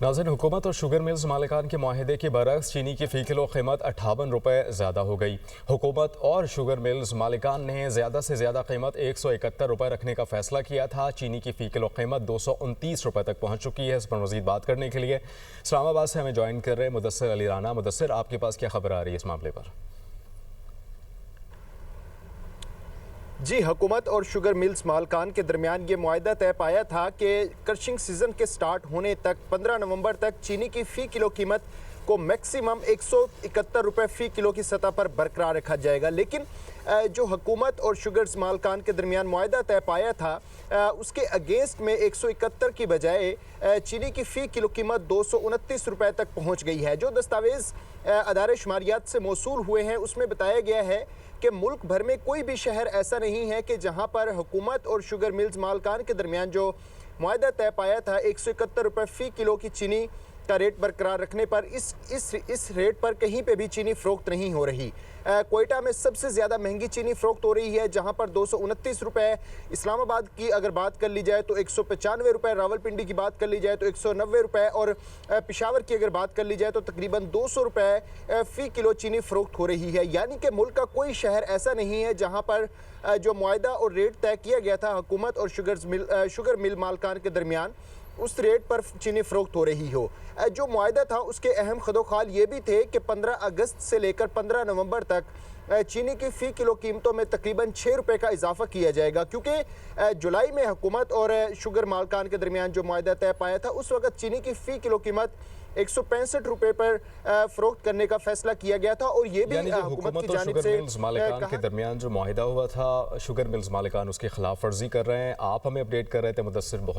नाज़रीन, हुकूमत और शुगर मिल्स मालिकान के माहिदे के बरक्स चीनी की फ़ी किलो कीमत 58 रुपये ज़्यादा हो गई। हुकूमत और शुगर मिल्स मालिकान ने ज़्यादा से ज़्यादा कीमत 171 रुपये रखने का फ़ैसला किया था। चीनी की फ़ी किलो कीमत 229 रुपये तक पहुँच चुकी है। इस पर मज़ीद बात करने के लिए इस्लामाबाद से हमें ज्वाइन कर रहे हैं मुदस्सिर अली राना। मुदस्सिर, आपके पास क्या खबर आ रही है इस मामले पर? जी, हुकूमत और शुगर मिल्स मालकान के दरमियान ये मुआहदा तय पाया था कि क्रशिंग सीज़न के स्टार्ट होने तक 15 नवंबर तक चीनी की फ़ी किलो कीमत को मैक्सिमम 171 रुपये फ़ी किलो की सतह पर बरकरार रखा जाएगा। लेकिन जो हुकूमत और शुगर्स मालकान के दरमियान मुआहदा तय पाया था, उसके अगेंस्ट में 171 की बजाय चीनी की फ़ी किलो कीमत 229 रुपये तक पहुँच गई है। जो दस्तावेज़ अदारे शुमारियात से मौसूल हुए हैं उसमें बताया गया है कि मुल्क भर में कोई भी शहर ऐसा नहीं है कि जहां पर हुकूमत और शुगर मिल्स मालकान के दरमियान जो मुआहदा तय पाया था 171 रुपये फ़ी किलो की चीनी का रेट बरकरार रखने पर इस रेट पर कहीं पे भी चीनी फ़रोख्त नहीं हो रही। कोयटा में सबसे ज़्यादा महंगी चीनी फ़रोख्त हो रही है, जहां पर 229 रुपये। इस्लामाबाद की अगर बात कर ली जाए तो 195 रुपये, रावलपिंडी की बात कर ली जाए तो 190 रुपये और पेशावर की अगर बात कर ली जाए तो तकरीबन 200 रुपये फ़ी किलो चीनी फ़रोख्त हो रही है। यानी कि मुल्क का कोई शहर ऐसा नहीं है जहाँ पर जो मुआहदा और रेट तय किया गया था हुकूमत और शुगर मिल मालकान के दरमियान, उस रेट पर चीनी फ़रोख्त हो रही हो। जो मुआहदा था उसके अहम खदोखाल ये भी थे कि 15 अगस्त से लेकर 15 नवंबर तक चीनी की फ़ी किलो कीमतों में तकरीबन 6 रुपये का इजाफा किया जाएगा, क्योंकि जुलाई में हुकूमत और शुगर मालकान के दरमियान जो मुआहदा तय पाया था उस वक्त चीनी की फ़ी किलो कीमत 165 रुपये पर फ़रोख्त करने का फैसला किया गया था। और ये भी हुकूमत की जानिब से मालिकान के दरमियान जो मुआहदा हुआ था, शुगर मिल्स मालिकान उसकी खिलाफ वर्जी कर रहे हैं। आप हमें अपडेट कर रहे थे मुदस्सिर, बहुत